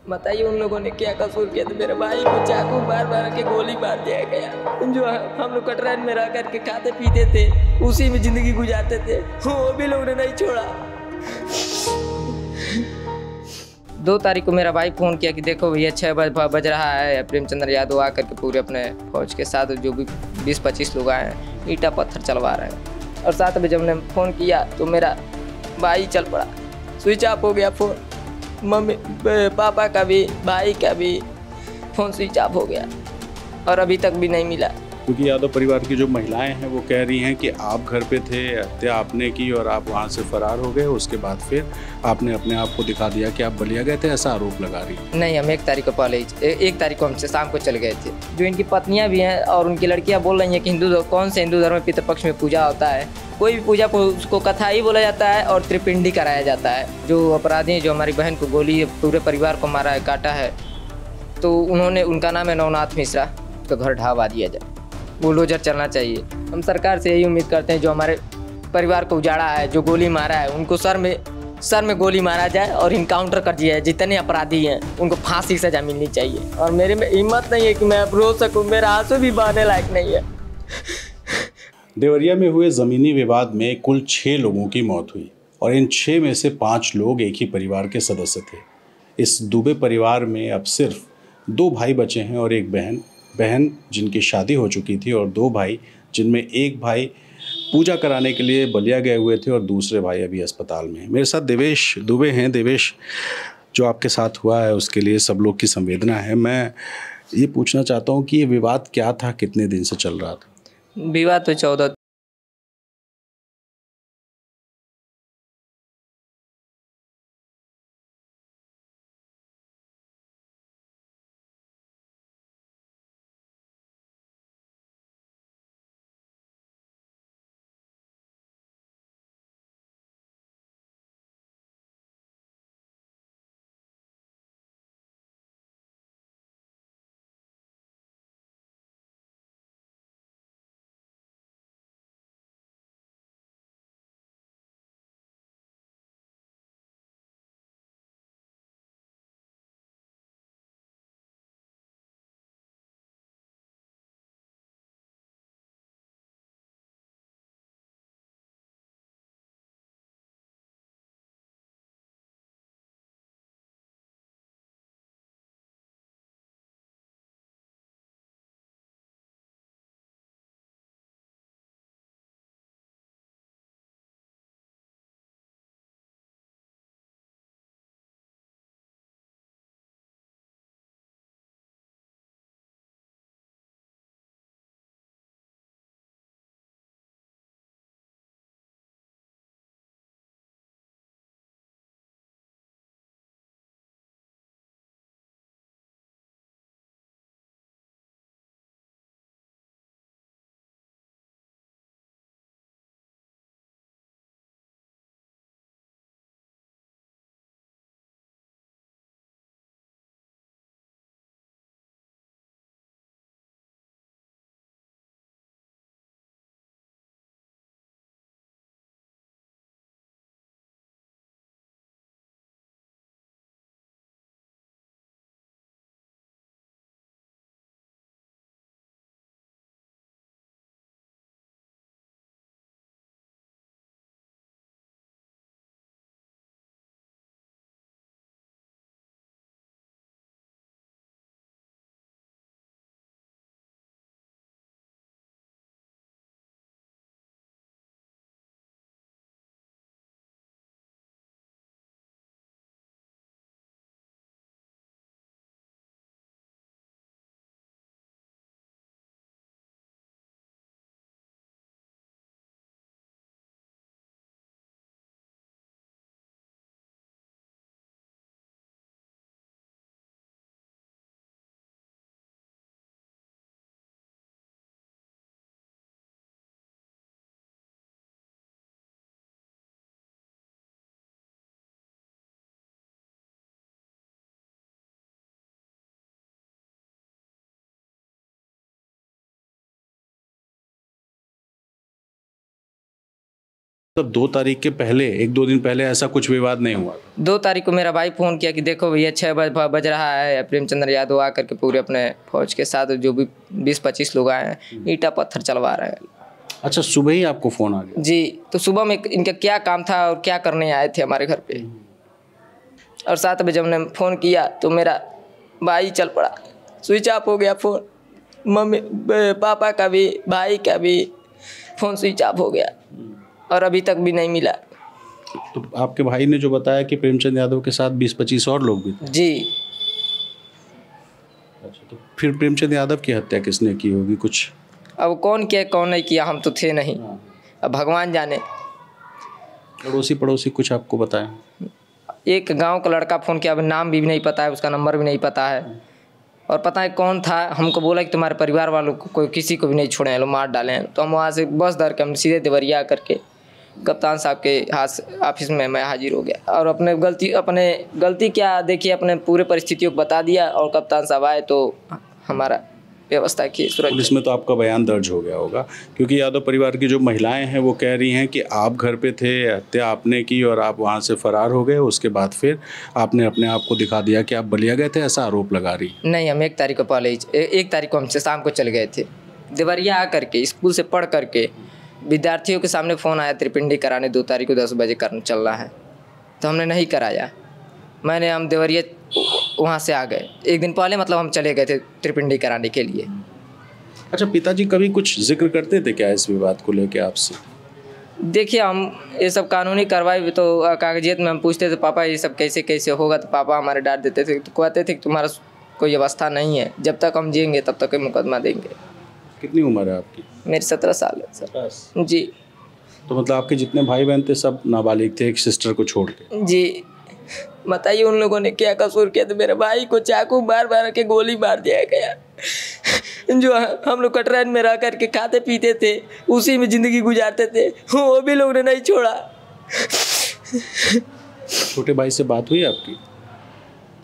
बताइए उन लोगों ने क्या कसूर किया था। मेरे भाई को चाकू मार मार के गोली मार दिया गया। जो हम लोग कटरा में रह करके खाते पीते थे, उसी में जिंदगी गुजारते थे, वो भी लोग ने नहीं छोड़ा। 2 तारीख को मेरा भाई फ़ोन किया कि देखो भैया 6 बज रहा है, प्रेमचंद्र यादव आकर के पूरे अपने फौज के साथ जो भी 20-25 लोग आए हैं, ईंटा पत्थर चलवा रहे हैं। और 7 बजे हमने फ़ोन किया तो मेरा भाई चल पड़ा, स्विच ऑफ हो गया फ़ोन। मम्मी पापा का भी, भाई का भी फ़ोन स्विच ऑफ हो गया और अभी तक भी नहीं मिला। क्योंकि यादव परिवार की जो महिलाएं हैं वो कह रही हैं कि आप घर पे थे, हत्या आपने की और आप वहां से फरार हो गए। उसके बाद फिर आपने अपने आप को दिखा दिया कि आप बलिया गए थे, ऐसा आरोप लगा रही है। नहीं, हम 1 तारीख को पहले ही 1 तारीख को हमसे शाम को चले गए थे। जो इनकी पत्नियां भी हैं और उनकी लड़कियां बोल रही हैं कि कौन से हिंदू धर्म में पितृपक्ष में पूजा होता है। कोई भी पूजा को उसको कथा ही बोला जाता है और त्रिपिंडी कराया जाता है। जो अपराधी जो हमारी बहन को गोली पूरे परिवार को मारा है, काटा है, तो उनका नाम है नवनाथ मिश्रा। तो घर ढहवा दिया जाए, बुलडोजर चलना चाहिए। हम सरकार से यही उम्मीद करते हैं जो हमारे परिवार को उजाड़ा है, जो गोली मारा है, उनको सर में गोली मारा जाए और इनकाउंटर कर दिया जाए। जितने अपराधी हैं उनको फांसी की सजा मिलनी चाहिए। और मेरे में हिम्मत नहीं है कि मैं अब रो सकूं, मेरा आंसू भी बहने लायक नहीं है। देवरिया में हुए ज़मीनी विवाद में कुल 6 लोगों की मौत हुई और इन 6 में से 5 लोग एक ही परिवार के सदस्य थे। इस दुबे परिवार में अब सिर्फ 2 भाई बचे हैं और एक बहन जिनकी शादी हो चुकी थी, और 2 भाई जिनमें एक भाई पूजा कराने के लिए बलिया गए हुए थे और दूसरे भाई अभी अस्पताल में हैं। मेरे साथ देवेश दुबे हैं। देवेश, जो आपके साथ हुआ है उसके लिए सब लोग की संवेदना है। मैं ये पूछना चाहता हूँ कि ये विवाद क्या था, कितने दिन से चल रहा था? विवाद तो 14 तब 2 तारीख के पहले 1-2 दिन पहले ऐसा कुछ विवाद नहीं हुआ? 2 तारीख को मेरा भाई फ़ोन किया कि देखो भैया 6 बज रहा है, प्रेमचंद्र यादव आकर के पूरे अपने फौज के साथ जो भी 20-25 लोग आए हैं ईंटा पत्थर चलवा रहे हैं। अच्छा, सुबह ही आपको फ़ोन आ गया? जी, तो सुबह में इनका क्या काम था और क्या करने आए थे हमारे घर पे। और 7 बजे हमने फ़ोन किया तो मेरा भाई चल पड़ा, स्विच ऑफ हो गया फ़ोन। मम्मी पापा का भी, भाई का भी फ़ोन स्विच ऑफ हो गया और अभी तक भी नहीं मिला। तो आपके भाई ने जो बताया कि प्रेमचंद यादव के साथ 20-25 और लोग भी थे? जी। अच्छा, तो फिर प्रेमचंद यादव की हत्या किसने की होगी कुछ? अब कौन किया कौन नहीं किया, हम तो थे नहीं, अब भगवान जाने। अड़ोसी पड़ोसी कुछ आपको बताया? एक गांव का लड़का फ़ोन किया, अब नाम भी नहीं पता है, उसका नंबर भी नहीं पता है और पता है कौन था। हमको बोला कि तुम्हारे परिवार वालों को कोई किसी को भी नहीं छोड़े हैं, लोग मार डाले हैं। तो हम वहाँ से बस धर के हम सीधे देवरिया करके कप्तान साहब के हाथ ऑफिस में मैं हाजिर हो गया और अपने गलती क्या देखिए, अपने पूरे परिस्थितियों को बता दिया और कप्तान साहब आए तो हमारा व्यवस्था की सुरक्षा। पुलिस में तो आपका बयान दर्ज हो गया होगा, क्योंकि यादव परिवार की जो महिलाएं हैं वो कह रही हैं कि आप घर पे थे, हत्या आपने की और आप वहां से फरार हो गए। उसके बाद फिर आपने अपने आप को दिखा दिया कि आप बलिया गए थे, ऐसा आरोप लगा रही। नहीं, हम 1 तारीख को पहले 1 तारीख को हमसे शाम को चले गए थे देवरिया आकर के, स्कूल से पढ़ करके विद्यार्थियों के सामने फ़ोन आया त्रिपिंडी कराने 2 तारीख को 10 बजे चलना है, तो हमने नहीं कराया। हम देवरिया वहाँ से आ गए 1 दिन पहले, मतलब हम चले गए थे त्रिपिंडी कराने के लिए। अच्छा, पिताजी कभी कुछ जिक्र करते थे क्या इस विवाद को लेके आपसे? देखिए, हम ये सब कानूनी कार्रवाई तो कागजियत में हम पूछते थे, पापा ये सब कैसे कैसे होगा, तो पापा हमारे डांट देते थे, तो कहते थे कि तुम्हारा कोई अवस्था नहीं है, जब तक हम जिएंगे तब तक मुकदमा देंगे। कितनी उम्र है आपकी? मेरी 17 साल है सर। जी। तो मतलब आपके जितने भाई बहन थे सब नाबालिग थे, एक सिस्टर को छोड़ के? जी। बताइए उन लोगों ने क्या कसूर किया, तो मेरे भाई को चाकू बार के गोली मार दिया गया। जो हम लोग कटरान में रह करके खाते पीते थे, उसी में ज़िंदगी गुजारते थे, वो भी लोग ने नहीं छोड़ा। छोटे भाई से बात हुई आपकी?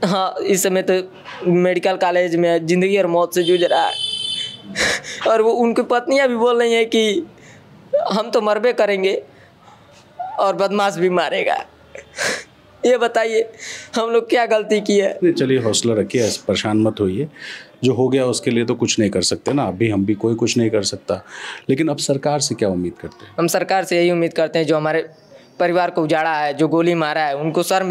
हाँ, इस समय तो मेडिकल कॉलेज में ज़िंदगी और मौत से जूझ रहा है और वो उनकी पत्नियां भी बोल रही हैं कि हम तो मरबे करेंगे और बदमाश भी मारेगा। ये बताइए हम लोग क्या गलती की है? चलिए हौसला रखिए, परेशान मत होइए। जो हो गया उसके लिए तो कुछ नहीं कर सकते ना, अभी हम भी कोई कुछ नहीं कर सकता। लेकिन अब सरकार से क्या उम्मीद करते हैं? हम सरकार से यही उम्मीद करते हैं, जो हमारे परिवार को उजाड़ा है, जो गोली मारा है, उनको सर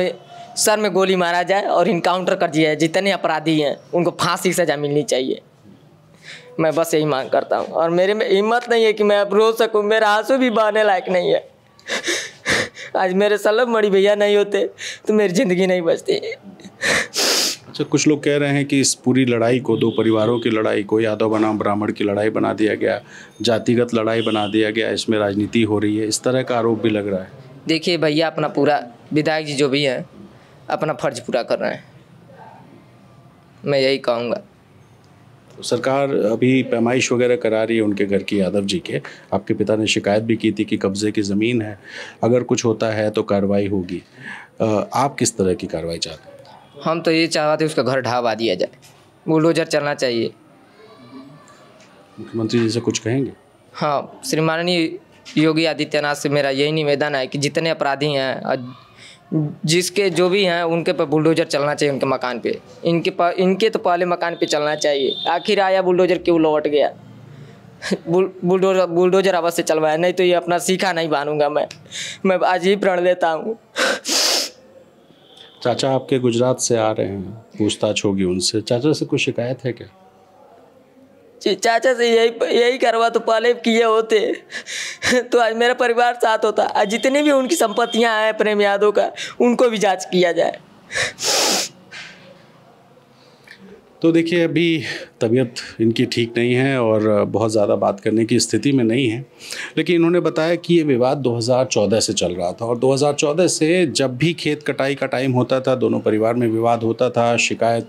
में गोली मारा जाए और इनकाउंटर कर दिया जाए। जितने अपराधी हैं उनको फांसी की सज़ा मिलनी चाहिए। मैं बस यही मांग करता हूँ और मेरे में हिम्मत नहीं है कि मैं अब रो सकूँ, मेरा आंसू भी बहाने लायक नहीं है। आज मेरे सलब मणि भैया नहीं होते तो मेरी ज़िंदगी नहीं बचती। अच्छा, कुछ लोग कह रहे हैं कि इस पूरी लड़ाई को, 2 परिवारों की लड़ाई को यादव बनाम ब्राह्मण की लड़ाई बना दिया गया, जातिगत लड़ाई बना दिया गया, इसमें राजनीति हो रही है, इस तरह का आरोप भी लग रहा है। देखिए भैया, अपना पूरा विधायक जी जो भी हैं अपना फर्ज पूरा कर रहे हैं, मैं यही कहूँगा। तो सरकार अभी पैमाइश वगैरह करा रही है उनके घर की, यादव जी के। आपके पिता ने शिकायत भी की थी कि कब्जे की ज़मीन है, अगर कुछ होता है तो कार्रवाई होगी। आप किस तरह की कार्रवाई चाहते हैं? हम तो ये चाहते हैं उसका घर ढहवा दिया जाए, बुलडोजर चलना चाहिए। मुख्यमंत्री जी से कुछ कहेंगे? हाँ, श्री माननीय योगी आदित्यनाथ से मेरा यही निवेदन है कि जितने अपराधी हैं, जिसके जो भी हैं, उनके पर बुलडोजर चलना चाहिए, उनके मकान पे। इनके तो पहले मकान पे चलना चाहिए। आखिर आया बुलडोजर क्यों लौट गया? बुलडोजर अवश्य चलवाया, नहीं तो ये अपना सीखा नहीं बांधूंगा मैं आज ही प्रण लेता हूँ। चाचा आपके गुजरात से आ रहे हैं, पूछताछ होगी उनसे। चाचा से कोई शिकायत है क्या? चाचा से यही करवा तो पहले किए होते तो आज मेरा परिवार साथ होता। आज जितनी भी उनकी संपत्तियां हैं प्रेम यादव का, उनको भी जांच किया जाए। तो देखिए, अभी तबीयत इनकी ठीक नहीं है और बहुत ज़्यादा बात करने की स्थिति में नहीं है, लेकिन इन्होंने बताया कि ये विवाद 2014 से चल रहा था और 2014 से जब भी खेत कटाई का टाइम होता था, दोनों परिवार में विवाद होता था, शिकायत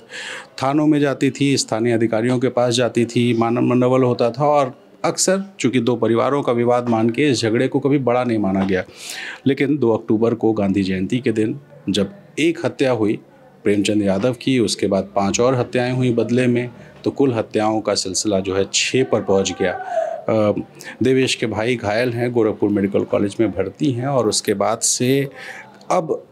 थानों में जाती थी, स्थानीय अधिकारियों के पास जाती थी, मानव मंडल होता था और अक्सर चूँकि 2 परिवारों का विवाद मान के इस झगड़े को कभी बड़ा नहीं माना गया। लेकिन 2 अक्टूबर को गांधी जयंती के दिन जब एक हत्या हुई प्रेमचंद यादव की, उसके बाद 5 और हत्याएं हुई बदले में, तो कुल हत्याओं का सिलसिला जो है 6 पर पहुंच गया। देवेश के भाई घायल हैं, गोरखपुर मेडिकल कॉलेज में भर्ती हैं और उसके बाद से अब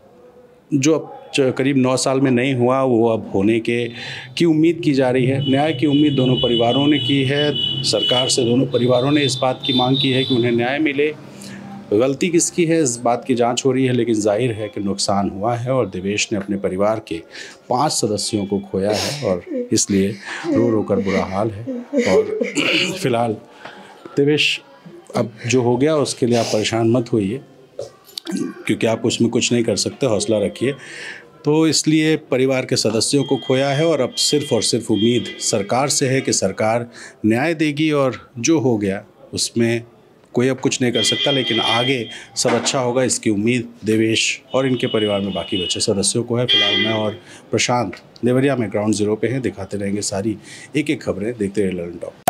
जो करीब 9 साल में नहीं हुआ वो अब होने की उम्मीद की जा रही है। न्याय की उम्मीद दोनों परिवारों ने की है। सरकार से दोनों परिवारों ने इस बात की मांग की है कि उन्हें न्याय मिले। गलती किसकी है इस बात की जांच हो रही है, लेकिन जाहिर है कि नुकसान हुआ है और देवेश ने अपने परिवार के 5 सदस्यों को खोया है और इसलिए रो रो कर बुरा हाल है। और फिलहाल देवेश अब जो हो गया उसके लिए आप परेशान मत होइए, क्योंकि आप उसमें कुछ नहीं कर सकते, हौसला रखिए। तो इसलिए परिवार के सदस्यों को खोया है और अब सिर्फ और सिर्फ उम्मीद सरकार से है कि सरकार न्याय देगी और जो हो गया उसमें कोई अब कुछ नहीं कर सकता, लेकिन आगे सब अच्छा होगा इसकी उम्मीद देवेश और इनके परिवार में बाकी बचे सदस्यों को है। फिलहाल मैं और प्रशांत देवरिया में ग्राउंड ज़ीरो पे हैं, दिखाते रहेंगे सारी एक एक खबरें। देखते रहिए ललन टॉप।